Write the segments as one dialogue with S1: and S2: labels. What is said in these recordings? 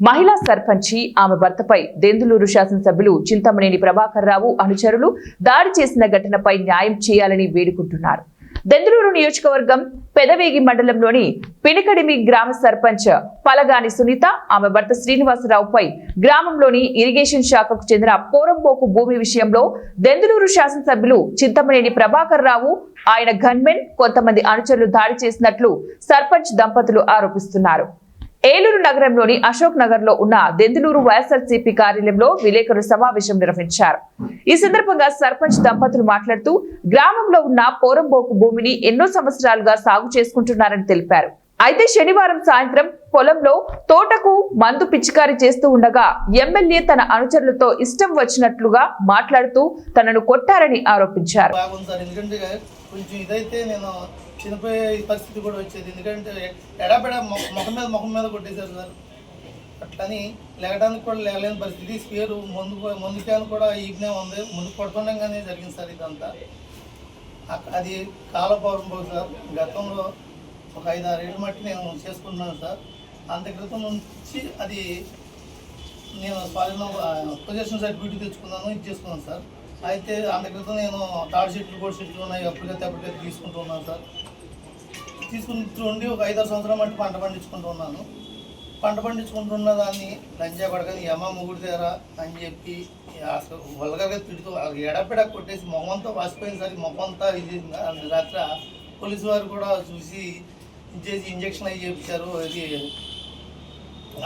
S1: మహిళా సర్పంచి ఆమె భర్తపై దెందులూరు శాసనసభ్యులు చింతమనేని ప్రభాకర్ రావు అనుచరులు దాడి చేసిన ఘటనపై న్యాయం చేయాలని వేడుకుంటున్నారు. దెందులూరు నియోజకవర్గం పెదవేగి మండలంలోని పినికడిమి గ్రామ సర్పంచ్ పలగాని సునీత ఆమె భర్త శ్రీనివాసరావుపై గ్రామంలోని ఇరిగేషన్ శాఖకు చెందిన పోరంబోకు భూమి విషయంలో దెందులూరు శాసనసభ్యులు చింతమనేని ప్రభాకర్ రావు ఆయన గన్మెన్ కొంతమంది అనుచరులు దాడి చేసినట్లు సర్పంచ్ దంపతులు ఆరోపిస్తున్నారు. ఏలూరు నగరంలోని అశోక్ నగర్ లో ఉన్న దెందులూరు వైఎస్ఆర్సీపీ కార్యాలయంలో విలేకరుల సమావేశం నిర్వహించారు. ఈ సందర్భంగా సర్పంచ్ దంపతులు మాట్లాడుతూ గ్రామంలో ఉన్న పోరంబోకు భూమిని ఎన్నో సంవత్సరాలుగా సాగు చేసుకుంటున్నారని తెలిపారు. అయితే శనివారం సాయంత్రం పొలంలో తోటకు మందు పిచికారీ చేస్తూ ఉండగా ఎమ్మెల్యే తన అనుచరులతో ఇష్టం వచ్చినట్లుగా మాట్లాడుతూ తనను కొట్టారని ఆరోపించారు.
S2: కొంచెం ఇదైతే నేను చనిపోయే పరిస్థితి కూడా వచ్చేది. ఎందుకంటే ఎడాపెడ ముఖం మీద కొట్టేశారు సార్. అట్లని లేగడానికి కూడా లేగలేని పరిస్థితి. స్పేరు ముందు క్యాన్ కూడా ఈగ్నే ఉంది. ముందు కొడుతుండగానే జరిగింది సార్ ఇదంతా. అది కాలపౌరం పోదు సార్. గతంలో ఒక 5-6 ఏళ్ళ మట్టి నేను చేసుకుంటున్నాను సార్. అంత క్రితం నుంచి అది నేను పొజిషన్ సర్టిఫికేట్ తెచ్చుకున్నాను, ఇది చేసుకున్నాను సార్. అయితే అంత క్రితం నేను తాడు చెట్లు కూడా చెట్లు ఉన్నాయి, అప్పటికైతే తీసుకుంటున్నాను సార్. తీసుకుంటుండి ఒక 5-6 సంవత్సరాల మట్టి పంట పండించుకుంటున్న దాన్ని లంచా కొడకని యమ ముగుడు తీరా అని చెప్పి అసలు వల్గర్గా తిడుతూ ఎడపెడ కొట్టేసి మొహంతో వాసిపోయిన సరే మొహంతా ఇది రాత్రి పోలీసు వారు కూడా చూసి చేసి ఇంజక్షన్ అవి చేయించారు. అది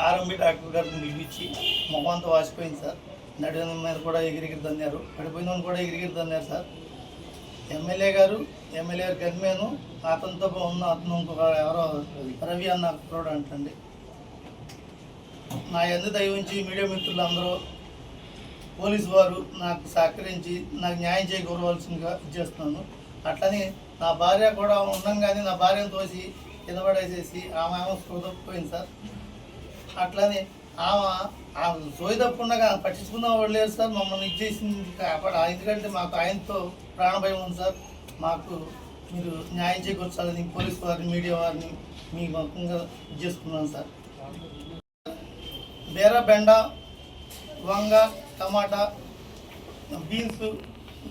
S2: ఆర్ఎంబి డాక్టర్ గారిని పిలిపించి మొహంతో వాసిపోయింది సార్. నడిన మీద కూడా ఎగిరిగిరి తన్నారు, పడిపోయిన వాళ్ళు కూడా ఎగిరిగిరి తన్నారు సార్. ఎమ్మెల్యే గారు గన్మేను అతనితో ఉన్న అతను ఇంకొక ఎవరో రవి అన్న కూడా అంటండి. నా ఎందు దయవుంచి మీడియా మిత్రులు అందరూ పోలీసు వారు నాకు సహకరించి నాకు న్యాయం చేయకూరవలసిందిగా చేస్తున్నాను. అట్లని నా భార్య కూడా ఉండంగానే నా భార్యను తోసి కింద పడేసేసి ఆమె సోదపోయింది సార్. అట్లని ఆమె సోయి తప్పకుండా పట్టించుకున్న వాళ్ళు లేరు సార్. మమ్మల్ని ఇచ్చేసింది ఎందుకంటే మాకు ఆయనతో ప్రాణభయం ఉంది సార్. మాకు మీరు న్యాయం చేకూర్చాలని పోలీసు వారిని మీడియా వారిని మీ మొత్తంగా చేసుకున్నాను సార్. బీర, బెండ, వంగ, టమాటా, బీన్స్,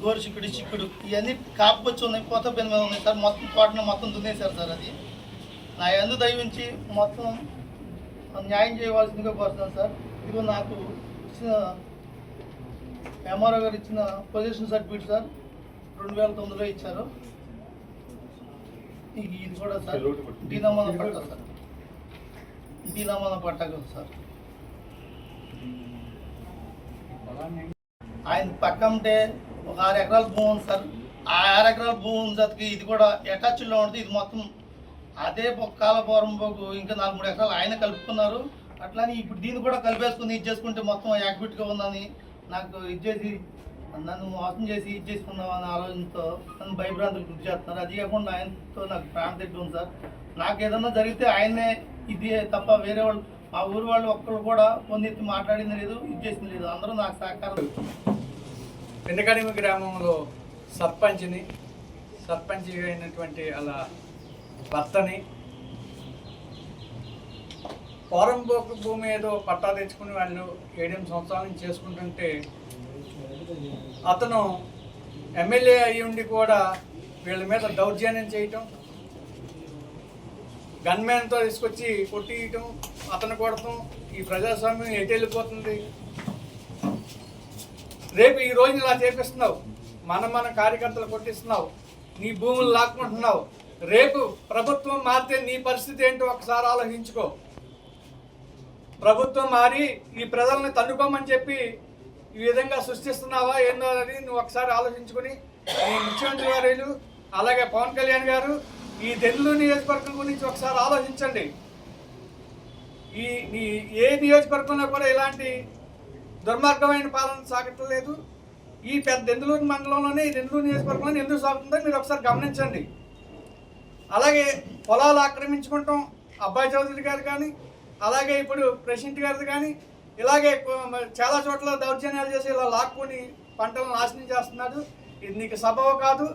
S2: గోరుచిక్కుడు, చిక్కుడు ఇవన్నీ కాపుకొచ్చి ఉన్నాయి, కొత్త పెన్ మీద ఉన్నాయి సార్. మొత్తం తోటను మొత్తం దున్నేశారు సార్. అది నా యందు దయవుంచి మొత్తం న్యాయం చేయవలసిందిగా కోరుతున్నాను సార్. ఇదిగో నాకు ఇచ్చిన ఎంఆర్ఓ గారు ఇచ్చిన పొజిషన్ సర్టిఫికేట్ సార్ 2009లో ఇచ్చారు. ఇది కూడా సార్ డీనామాన పట్టా సార్. డీనామాన పట్టా కదా సార్. ఆయన పక్క ఉంటే ఒక 6 ఎకరాల భూమి ఉంది సార్. ఆ 6 ఎకరాల భూమి ఉంది సార్కి ఇది కూడా అటాచ్లో ఉంటుంది. ఇది మొత్తం అదే కాలపౌరం పోకు ఇంకా 4-3 ఎకరాలు ఆయన కలుపుకున్నారు. అట్లానే ఇప్పుడు దీన్ని కూడా కలిపేసుకుని ఇది చేసుకుంటే మొత్తం యాక్టివిటీగా ఉందని నాకు ఇచ్చేసి నన్ను మోసం చేసి ఇది చేసుకుందామని ఆలోచనతో నన్ను భయభ్రాంతులు గుర్తు చేస్తున్నారు. అది కాకుండా ఆయనతో నాకు ప్రాణం తెట్టు ఉంది సార్. నాకు ఏదన్నా జరిగితే ఆయనే ఇది తప్ప వేరే వాళ్ళు మా ఊరు వాళ్ళు ఒక్కరు కూడా పొందెత్తి మాట్లాడింది లేదు, ఇది చేసింది లేదు. అందరూ నాకు సహకారం.
S3: పినికడిమి గ్రామంలో సర్పంచ్ అయినటువంటి అలా భర్తని పోరంబోకు భూమి ఏదో పట్టా తెచ్చుకుని వాళ్ళు 7 సంవత్సరాల నుంచి చేసుకుంటుంటే అతను ఎమ్మెల్యే అయ్యి ఉండి కూడా వీళ్ళ మీద దౌర్జన్యం చేయటం, గన్మ్యాన్తో తీసుకొచ్చి కొట్టియటం, అతను కొడటం, ఈ ప్రజాస్వామ్యం ఎటు వెళ్ళిపోతుంది. రేపు ఈ రోజున ఇలా చేపిస్తున్నావు, మన కార్యకర్తలు కొట్టిస్తున్నావు, నీ భూములు లాక్కుంటున్నావు. రేపు ప్రభుత్వం మారితే నీ పరిస్థితి ఏంటో ఒకసారి ఆలోచించుకో. ప్రభుత్వం మారి ఈ ప్రజల్ని తన్నుకోమని చెప్పి ఈ విధంగా సృష్టిస్తున్నావా ఏందో అని నువ్వు ఒకసారి ఆలోచించుకొని ఈ ముఖ్యమంత్రి గారు అలాగే పవన్ కళ్యాణ్ గారు ఈ దెందులూరు నియోజకవర్గం గురించి ఒకసారి ఆలోచించండి. ఏ నియోజకవర్గంలో కూడా ఇలాంటి దుర్మార్గమైన పాలన సాగట్లేదు. ఈ పెద్ద దెందులూరు మండలంలోనే ఈ దెందులూరు నియోజకవర్గంలో ఎందుకు సాగుతుందో మీరు ఒకసారి గమనించండి. అలాగే పొలాలు ఆక్రమించుకుంటాం అబ్బాయి చౌదరి గారు కానీ, అలాగే ఇప్పుడు ప్రెసిడెంట్ గారిది కానీ, ఇలాగే చాలా చోట్ల దౌర్జన్యాలు చేసి ఇలా లాక్కొని పంటలను నాశనం చేస్తున్నాడు. ఇది నీకు సబబు కాదు.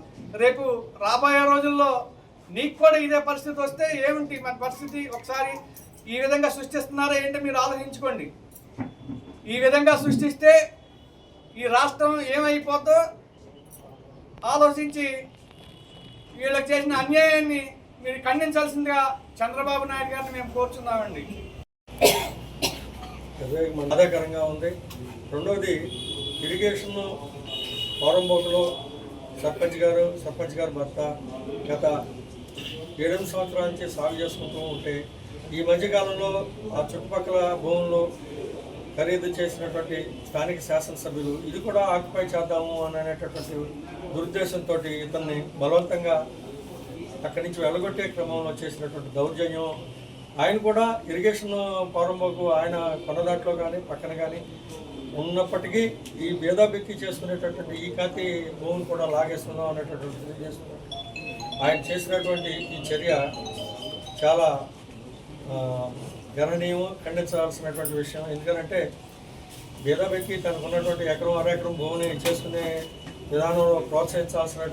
S3: రేపు రాబోయే రోజుల్లో నీకు కూడా ఇదే పరిస్థితి వస్తే ఏమిటి మన పరిస్థితి? ఒకసారి ఈ విధంగా సృష్టిస్తున్నారా ఏంటో మీరు ఆలోచించుకోండి. ఈ విధంగా సృష్టిస్తే ఈ రాష్ట్రం ఏమైపోద్దో ఆలోచించి వీళ్ళకి చేసిన అన్యాయాన్ని మీరు ఖండించాల్సిందిగా చంద్రబాబు నాయుడు గారిని మేము కోరుచున్నామండి.
S4: బాధాకరంగా ఉంది. రెండవది ఇరిగేషన్ పోరంబోకులో సర్పంచ్ గారు భర్త గత 7 సంవత్సరాల నుంచి సాగు చేసుకుంటూ ఉంటే ఈ మధ్యకాలంలో ఆ చుట్టుపక్కల భూముల్లో ఖరీదు చేసినటువంటి స్థానిక శాసనసభ్యులు ఇది కూడా ఆక్యుపై చేద్దాము అని అనేటటువంటి దురుద్దేశంతో ఇతన్ని బలవంతంగా అక్కడి నుంచి వెళ్ళగొట్టే క్రమంలో చేసినటువంటి దౌర్జన్యం. ఆయన కూడా ఇరిగేషన్ పోరంబోకు ఆయన కొనదాట్లో కానీ పక్కన కానీ ఉన్నప్పటికీ ఈ భేదాబెక్కి చేసుకునేటటువంటి ఈ కాతి భూమిని కూడా లాగేస్తున్నాం అనేటటువంటి చేస్తున్నారు. ఆయన చేసినటువంటి ఈ చర్య చాలా గణనీయం, ఖండించాల్సినటువంటి విషయం. ఎందుకంటే భేదాబెక్కి తనకు ఉన్నటువంటి ఎకరం అరెకరం భూమిని చేసుకునే విధానంలో ప్రోత్సహించాల్సినటువంటి